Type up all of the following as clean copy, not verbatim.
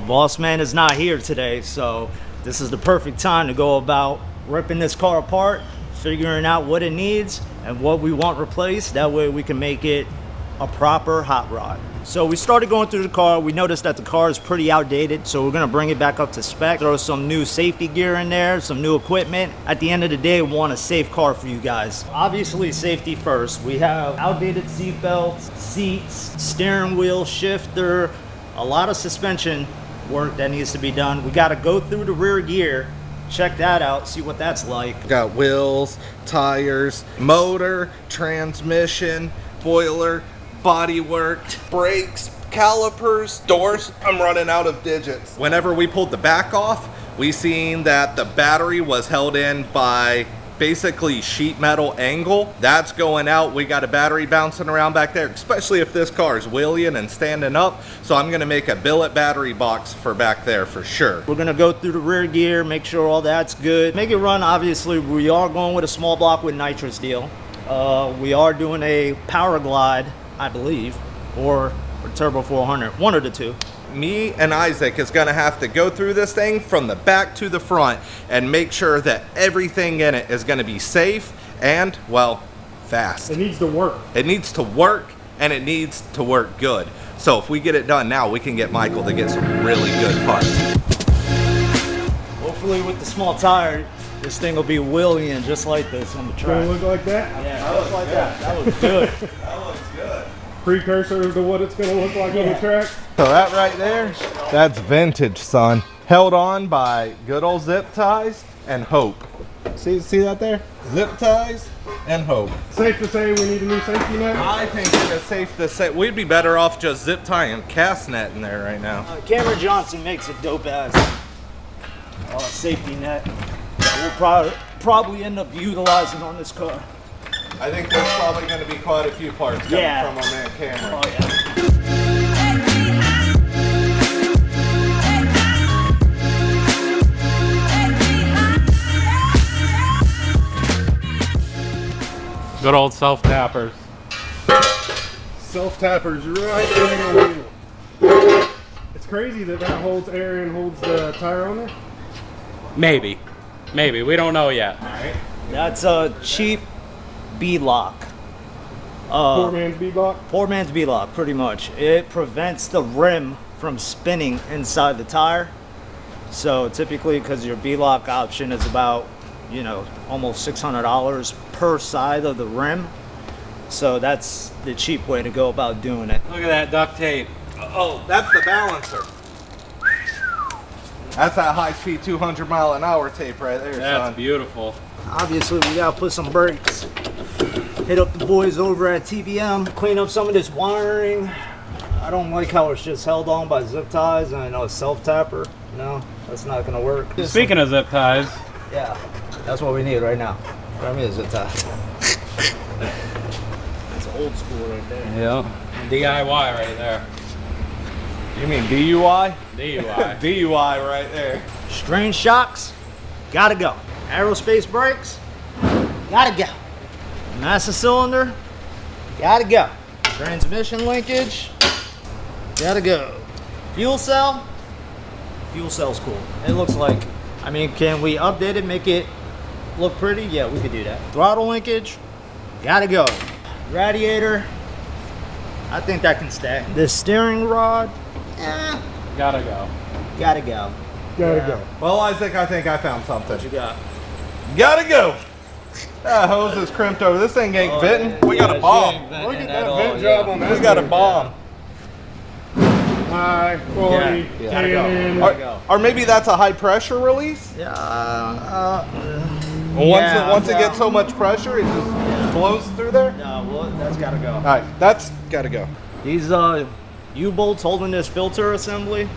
boss man is not here today, so this is the perfect time to go about ripping this car apart, figuring out what it needs and what we want replaced. That way we can make it a proper hot rod. So we started going through the car. We noticed that the car is pretty outdated, so we're gonna bring it back up to spec, throw some new safety gear in there, some new equipment. At the end of the day, we want a safe car for you guys. Obviously, safety first. We have outdated seat belts, seats, steering wheel, shifter, a lot of suspension work that needs to be done. We gotta go through the rear gear, check that out, see what that's like. Got wheels, tires, motor, transmission, spoiler, body work, brakes, calipers, doors. I'm running out of digits. Whenever we pulled the back off, we seen that the battery was held in by basically sheet metal angle. That's going out. We got a battery bouncing around back there, especially if this car is wheeling and standing up. So I'm gonna make a billet battery box for back there for sure. We're gonna go through the rear gear, make sure all that's good. Make it run. Obviously, we are going with a small block with nitrous deal. We are doing a power glide, I believe, or turbo 400, one of the two. Me and Isaac is gonna have to go through this thing from the back to the front and make sure that everything in it is gonna be safe and, well, fast. It needs to work. It needs to work, and it needs to work good. So if we get it done now, we can get Michael to get some really good parts. Hopefully with the small tire, this thing will be wheeling just like this on the track. Gonna look like that? Yeah, that looks like that. That looks good. That looks good. Precursor to what it's gonna look like on the track. So that right there, that's vintage, son. Held on by good old zip ties and hope. See that there? Zip ties and hope. Safe to say we need a new safety net? I think it is safe to say we'd be better off just zip tying cast net in there right now. Cameron Johnson makes a dope ass safety net that we'll probably end up utilizing on this car. I think there's probably going to be quite a few parts coming from our man Cameron. Oh yeah. Good old self-tappers. Self-tappers right in the wheel. It's crazy that holds air and holds the tire on there. Maybe. We don't know yet. That's a cheap B-lock. Poor man's B-lock? Poor man's B-lock, pretty much. It prevents the rim from spinning inside the tire. So typically, because your B-lock option is about, you know, almost $600 per side of the rim. So that's the cheap way to go about doing it. Look at that duct tape. Oh, that's the balancer. That's that high-speed 200-mile-an-hour tape right there, That's son. beautiful. Obviously, we gotta put some brakes. Hit up the boys over at TBM, clean up some of this wiring. I don't like how it's just held on by zip ties, and I know a self-tapper. No, that's not gonna work. Speaking of zip ties, Yeah, that's what we need right now. Grab me a zip tie. That's old school right there. yeah, DIY right there. You mean DUI? DUI. DUI right there. Strange shocks, gotta go. Aerospace brakes, gotta go. Master cylinder, gotta go. Transmission linkage, gotta go. Fuel cell's cool. It looks like, I mean, can we update it, make it look pretty? Yeah, we could do that. Throttle linkage, gotta go. Radiator, I think that can stay. The steering rod, Gotta go. gotta go. Gotta go. Well, Isaac, I think I found something. What you got? Gotta go. That hose is crimped over. This thing ain't fitting. We got a bomb. Look at that vent job on that. We got a bomb. High quality Yeah, gotta go. K&N. Or maybe that's a high pressure release? Yeah. Once it gets so much pressure, it just flows through there? No, well, that's gotta go. All right, that's gotta go. These U-bolts holding this filter assembly,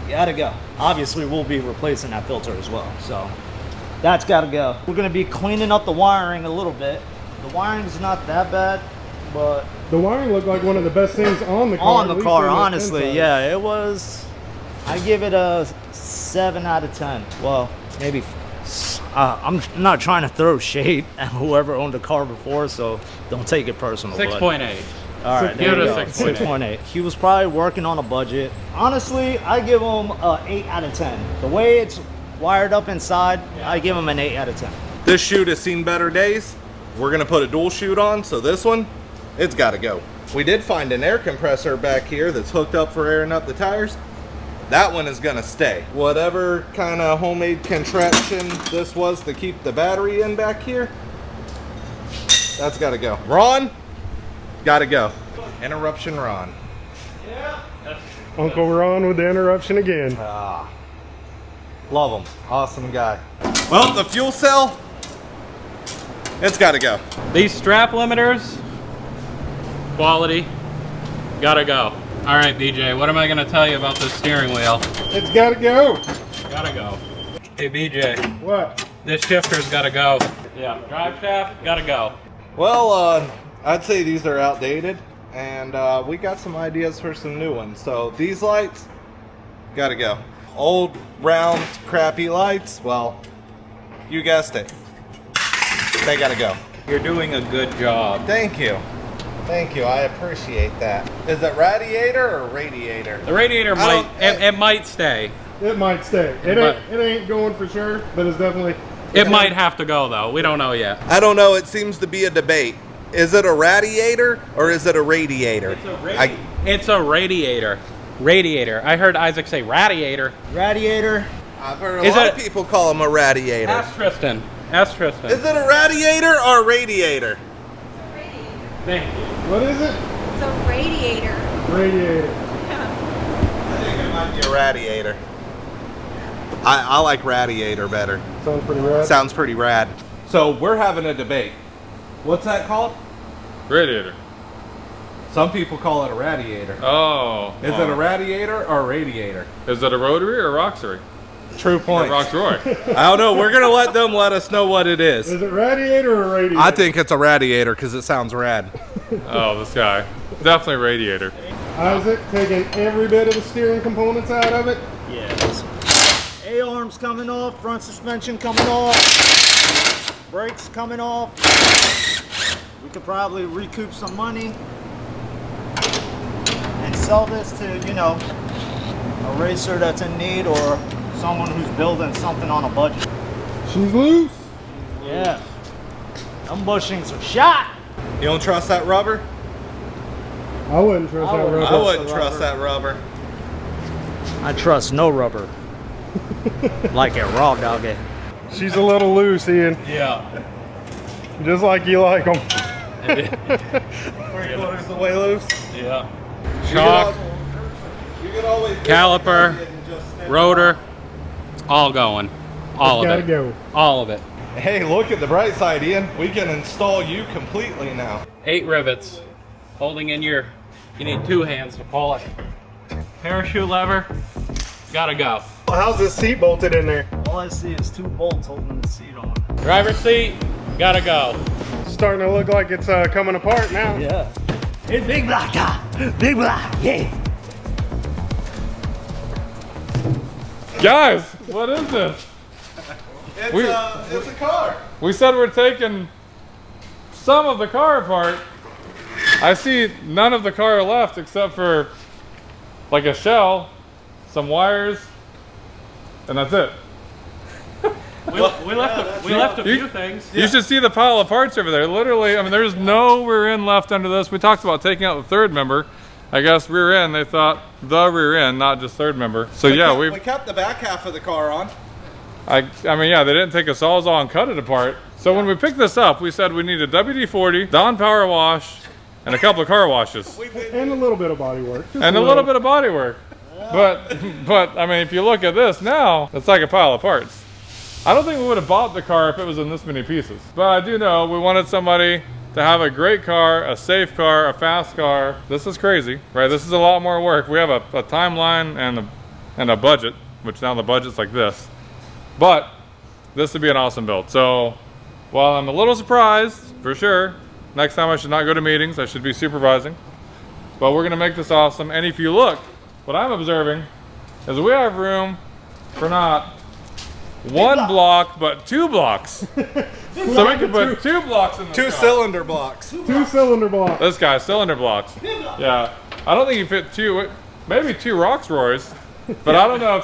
gotta go. Obviously, we'll be replacing that filter as well, so that's gotta go. We're gonna be cleaning up the wiring a little bit. The wiring's not that bad, but The wiring looked like one of the best things on the car. on at the least car, on the honestly, inside. yeah, it was. I give it a 7 out of 10. Well, maybe. I'm not trying to throw shade at whoever owned the car before, so don't take it personal. 6.8. All right, Give there it you a go. 6.8. 6.8. He was probably working on a budget. Honestly, I give him an 8 out of 10. The way it's wired up inside, I give him an 8 out of 10. This chute has seen better days. We're gonna put a dual chute on, so this one, it's gotta go. We did find an air compressor back here that's hooked up for airing up the tires. That one is gonna stay. Whatever kind of homemade contraption this was to keep the battery in back here, that's gotta go. Ron, gotta go. Interruption Ron. Uncle Ron with the interruption again. Love him. Awesome guy. Well, the fuel cell, it's gotta go. These strap limiters, quality, gotta go. All right, BJ, what am I gonna tell you about this steering wheel? It's gotta go. Gotta go. Hey, BJ, What? this shifter's gotta go. Yeah, drive shaft, gotta go. Well, I'd say these are outdated, and we got some ideas for some new ones. So these lights, gotta go. Old, round, crappy lights, well, you guessed it. They gotta go. You're doing a good job. Thank you. Thank you, I appreciate that. Is it radiator or radiator? The radiator I might, don't- it might stay. It might stay. It ain't going for sure, but it's definitely. It might have to go though. We don't know yet. I don't know, it seems to be a debate. Is it a radiator or is it a radiator? It's a radiator. Radiator. I heard Isaac say radiator. Radiator. I've heard a Is lot it- of people call them a radiator. Ask Tristan. Ask Tristan. Is it a radiator or a radiator? Thank you. What is it? It's a radiator. Radiator. I think it might be a radiator. I like radiator better. Sounds pretty rad. Sounds pretty rad. So we're having a debate. What's that called? Radiator. Some people call it a radiator. Oh. Is it a radiator or a radiator? Is it a rotary or a Roxbury? True Or point. Roxroy? I don't know. We're gonna let them let us know what it is. Is it radiator or radiator? I think it's a radiator because it sounds rad. Oh, this guy. Definitely radiator. Isaac taking every bit of the steering components out of it. Yes. A-arms coming off, front suspension coming off, brakes coming off. We could probably recoup some money and sell this to, you know, a racer that's in need or someone who's building something on a budget. She's loose. Yeah. Them bushings are shot. You don't trust that rubber? I wouldn't trust that rubber. I wouldn't trust that rubber. I trust no rubber. Like a raw doggy. She's a little loose, Ian. Yeah. Just like you like them. 3/4 the way loose. Yeah. You Shock, could always caliper, rotor, all going. All Gotta of it. go. All of it. Hey, look at the bright side, Ian. We can install you completely now. 8 rivets. Holding in your, you need 2 hands to pull it. Parachute lever, gotta go. How's this seat bolted in there? All I see is 2 bolts holding the seat on. Driver's seat, gotta go. Starting to look like it's coming apart now. Yeah. It's big black car. Big black. Yeah. Guys, what is this? It's a car. We said we're taking some of the car apart. I see none of the car left except for like a shell, some wires, and that's it. We left a few things. You should see the pile of parts over there. Literally, I mean, there's no rear end left under this. We talked about taking out the third member. I guess rear end, they thought the rear end, not just third member. So yeah, we kept the back half of the car on. I mean, yeah, they didn't take a Sawzall and cut it apart. So when we picked this up, we said we needed WD-40, Dawn Power Wash, and a couple of car washes. And a little bit of body work. Just And a little bit of body work. But I mean, if you look at this now, it's like a pile of parts. I don't think we would have bought the car if it was in this many pieces. But I do know we wanted somebody to have a great car, a safe car, a fast car. This is crazy, right? This is a lot more work. We have a timeline and a budget, which now the budget's like this. But this would be an awesome build. So while I'm a little surprised, for sure, next time I should not go to meetings, I should be supervising. But we're gonna make this awesome. And if you look, what I'm observing is we have room for not one block, but 2 blocks. So we can put 2 blocks in the car. 2-cylinder blocks. 2-cylinder block. This guy, cylinder blocks. Yeah, I don't think you fit 2, maybe 2 Roxroys, but I don't know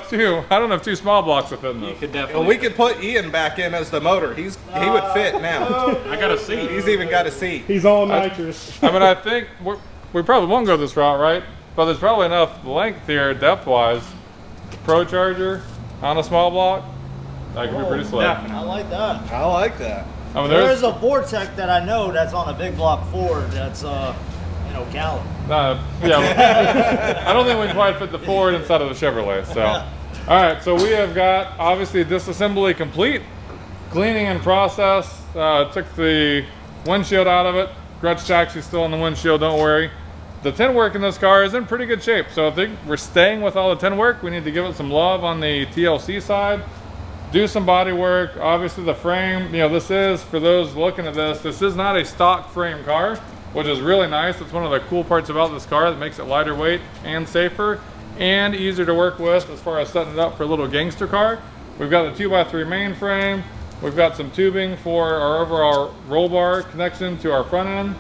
if 2 small blocks will fit in You those. could Well, definitely. we could put Ian back in as the motor. He would fit now. I got a seat. He's even got a seat. He's all nitrous. I mean, I think we probably won't go this route, right? But there's probably enough length here, depth-wise. Pro Charger on a small block, that could be pretty slick. I like that. I like that. I mean, There's a Vortec that I know that's on a big block Ford that's, Cali. yeah, I don't think we can quite fit the Ford inside of the Chevrolet. So, all right, so we have got obviously disassembly complete, cleaning in process. Took the windshield out of it. Grudge Taxi still on the windshield, don't worry. The tin work in this car is in pretty good shape, so I think we're staying with all the tin work. We need to give it some love on the TLC side, do some body work. Obviously the frame, this is, for those looking at this is not a stock frame car, which is really nice. It's one of the cool parts about this car that makes it lighter weight and safer and easier to work with as far as setting it up for a little gangster car. We've got the 2x3 mainframe. We've got some tubing for our overall roll bar connection to our front end.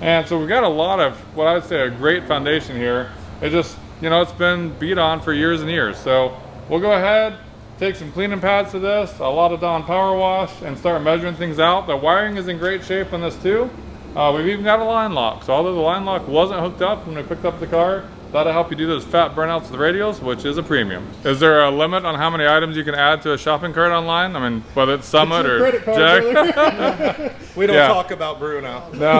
And so we've got a lot of what I would say a great foundation here. It just, it's been beat on for years and years. So we'll go ahead, take some cleaning pads to this, a lot of Dawn power wash, and start measuring things out. The wiring is in great shape on this too. We've even got a line lock. So although the line lock wasn't hooked up when we picked up the car, that'll help you do those fat burnouts of the radials, which is a premium. Is there a limit on how many items you can add to a shopping cart online? I mean, whether it's Summit or Credit card, We don't Yeah. talk about Bruno. No,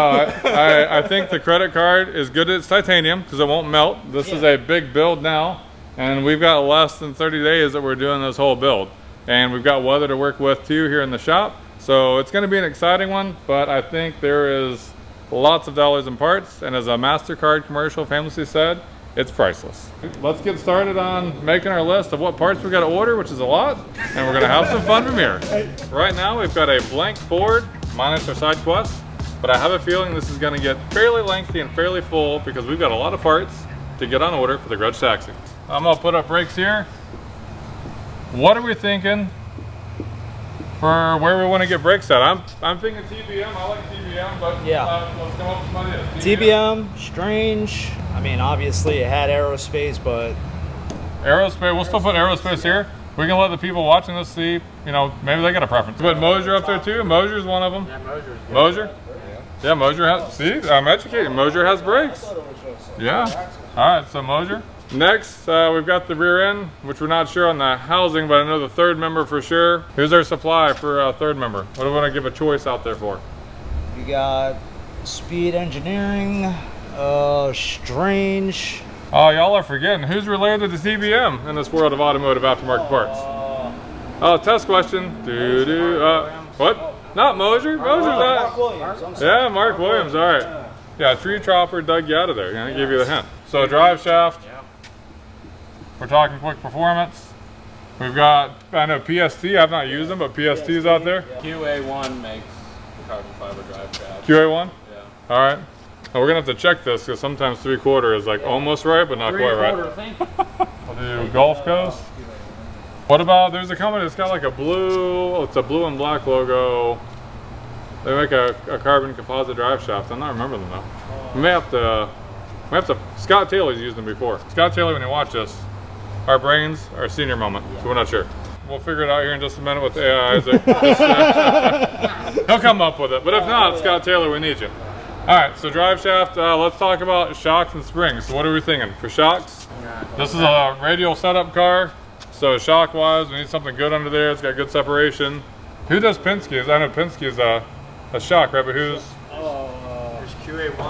I think the credit card is good. It's titanium because it won't melt. This is a big build now, and we've got less than 30 days that we're doing this whole build. And we've got weather to work with too here in the shop. So it's gonna be an exciting one, but I think there is lots of dollars in parts. And as a MasterCard commercial famously said, it's priceless. Let's get started on making our list of what parts we got to order, which is a lot, and we're going to have some fun from here. Right now we've got a blank board minus our side quests, but I have a feeling this is going to get fairly lengthy and fairly full because we've got a lot of parts to get on order for the Grudge Taxi. I'm going to put up brakes here. What are we thinking for where we want to get brakes at? I'm thinking TBM. I like TBM, but let's come up with some ideas. TBM, Strange. I mean, obviously it had aerospace, but Aerospace, we'll still put aerospace here. We can let the people watching this see, maybe they got a preference. Put Mosier up there too. Mosier's one of them. Yeah, Mosier's good. Mosier? Yeah, Mosier has, see, I'm educated. Mosier has brakes. Yeah. All right, so Mosier. Next, we've got the rear end, which we're not sure on the housing, but I know the third member for sure. Who's our supply for third member? What do we want to give a choice out there for? you got Speed Engineering, Strange. Oh, y'all are forgetting. Who's related to TBM in this world of automotive aftermarket parts? Oh, test question. What? Not Mosier? Mosier's Mark not. Williams. Yeah, Mark Williams. All right. Yeah, Tree Chopper dug you out of there. I gave you the hint. So drive shaft. We're talking quick performance. We've got, I know PST. I've not used them, but PST's out there. QA1 makes the carbon fiber drive shaft. QA1. Yeah. All right. Well, we're gonna have to check this because sometimes 3/4 is like almost right, but not quite right. We'll do Gulf Coast. What about, there's a company that's got like a blue, it's a blue and black logo. They make a carbon composite drive shaft. I'm not remembering them though. We may have to, Scott Taylor's used them before. Scott Taylor, when you watch this, our brains are senior moment, so we're not sure. We'll figure it out here in just a minute with AI Isaac. He'll come up with it, but if not, Scott Taylor, we need you. All right, so drive shaft, let's talk about shocks and springs. So what are we thinking? For shocks, this is a radial setup car. So shock-wise, we need something good under there. It's got good separation. Who does Penske's? I know Penske's a shock, right? But who's? There's QA1.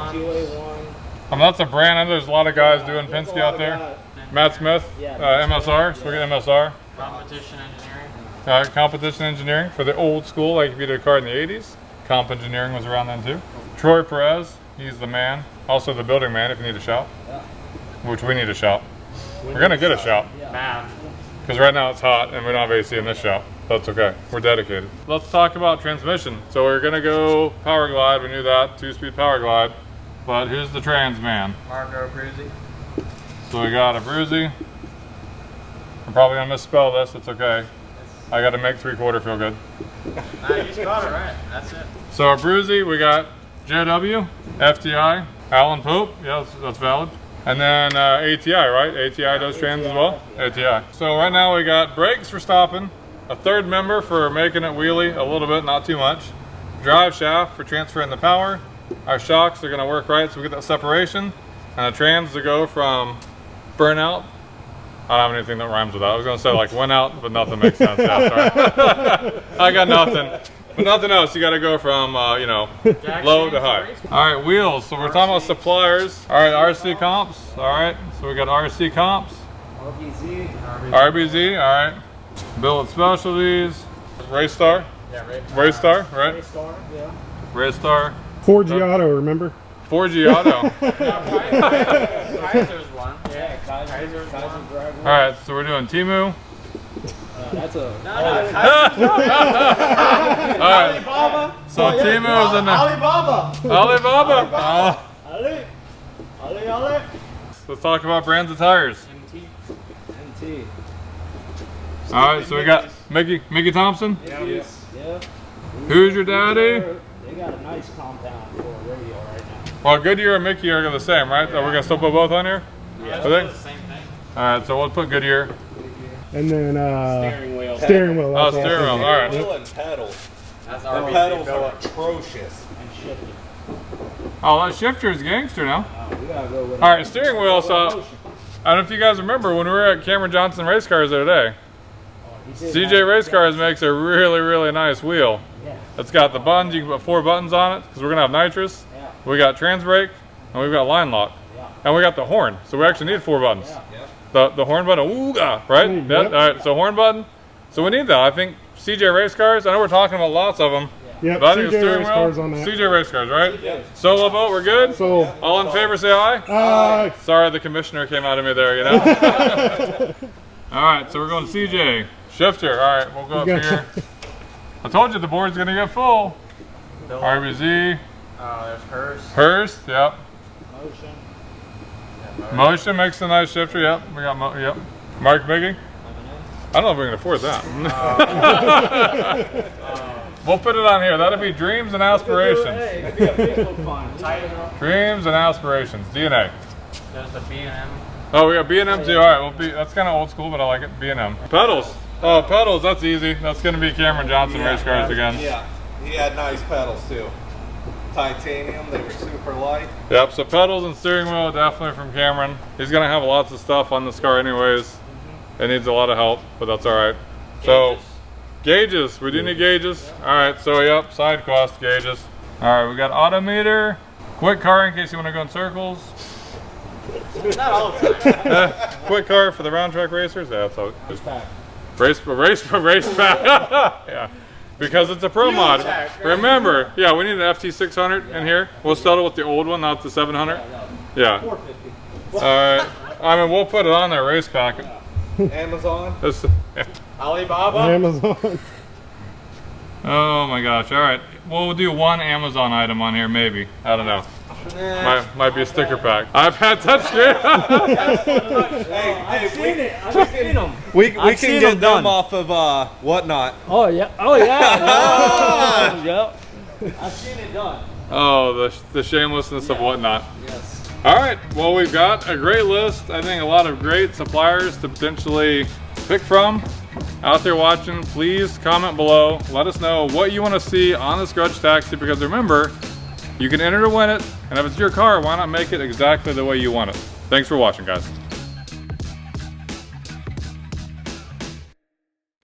I mean, that's a brand. I know there's a lot of guys doing Penske out there. Matt Smith, MSR. So we get MSR. Competition engineering. Competition engineering for the old school, like if you did a car in the 80s. Comp engineering was around then too. Troy Perez, he's the man. Also the building man if you need a shop. Which we need a shop. We're gonna get a shop. Math. Because right now it's hot and we don't have AC in this shop. That's okay. We're dedicated. Let's talk about transmission. So we're gonna go power glide. We knew that, 2-speed power glide. But who's the trans man? Marco Bruzzi. So we got a Bruzy. I'm probably gonna misspell this. It's okay. I got to make 3/4 feel good. Nah, you got it right. That's it. So our Bruzy, we got JW, FTI, Alan Pope. Yeah, that's valid. And then ATI, right? ATI does trans as well? ATI. So right now we got brakes for stopping, a third member for making it wheelie a little bit, not too much, drive shaft for transferring the power. Our shocks are gonna work right so we get that separation, and the trans to go from burnout. I don't have anything that rhymes with that. I was gonna say like went out, but nothing makes sense. Yeah, sorry. I got nothing. But nothing else, you gotta go from, you know, low to high. All right, wheels. So we're talking about suppliers. All right, RC comps. All right, so we got RC comps. RBZ, all right. Billet Specialties. Raystar. Yeah, right. Raystar, right? Star, yeah. Raystar. 4G Auto, remember? 4G Auto. Kaiser's one. Yeah, Kaiser's driver. All right, so we're doing Temu. That's a. All right. So Temu is in the Alibaba. Alibaba. Ali. Let's talk about brands of tires. NT. All right, so we got Mickey Thompson. Yeah. Who's your daddy? They got a nice compound for a radio right now. Well, Goodyear and Mickey are the same, right? We're gonna still put both on here. Yeah, Are they? the same thing. All right, so we'll put Goodyear. And then Steering wheel. steering wheel. Oh, that's steering wheel. awesome. All right. Wheel and pedals. That's The RBC pedals filter. are atrocious. And shifted. Oh, that shifter is gangster now. We gotta go with All right, steering wheel. So I don't know if you guys remember when we were at Cameron Johnson Race Cars the other day. CJ Race Cars makes a really nice wheel. Yeah. It's got the buttons. You can put 4 buttons on it because we're gonna have nitrous. Yeah. We got trans brake and we've got line lock, Yeah. and we got the horn. So we actually need 4 buttons. Yeah. The horn button, ooga, right? Mm, Yep. yep. All right, so horn button. So we need that. I think CJ Race Cars. I know we're talking about lots of them. Yep, But I think the CJ steering Race wheel, Cars on that. CJ Race Cars, right? Solo vote, we're good. So, All in favor, say aye. Sorry, the commissioner came out of me there, you know. All right, so we're going CJ shifter. All right, we'll go up here. I told you the board's gonna get full. RBZ, There's hers. Hurst, yep. Motion. Motion makes a nice shifter, yep. We got, yep. Mark Biggie. I don't know if we can afford that. We'll put it on here. That'll be dreams and aspirations. Hey, it could be a Facebook find. Dreams and aspirations. DNA. There's the B&M. Oh, we got B&M too. All right, well, that's kind of old school, but I like it. B&M. Pedals. Oh, pedals. That's easy. That's going to be Cameron Johnson Race Cars again. Yeah, he had nice pedals too. Titanium, they were super light. Yep. So pedals and steering wheel definitely from Cameron. He's going to have lots of stuff on this car anyways. It needs a lot of help, but that's all right. So gauges. We do need gauges. All right. So yep, side quest gauges. All right. We got odometer. Quick car in case you want to go in circles. Not all the time. Quick car for the round track racers. Yeah, that's all. Pack. Race pack. Yeah, because it's a pro mod. Remember, yeah, we need an FT600 in here. We'll settle with the old one, not the 700. Yeah. 450. All right. I mean, we'll put it on there. Race pack. Amazon. Alibaba. Amazon. Oh my gosh. All right. We'll do one Amazon item on here, maybe. I don't know. Might be a sticker pack. iPad touchscreen. I've seen it. I've seen them. We I've can seen get them them done. off of Whatnot. Oh yeah. Oh yeah. Yep. I've seen it done. Oh, the shamelessness of Whatnot. Yes. All right, well, we've got a great list. I think a lot of great suppliers to potentially pick from. Out there watching, please comment below. Let us know what you want to see on this Grudge Taxi, because remember, you can enter to win it, and if it's your car, why not make it exactly the way you want it? Thanks for watching, guys.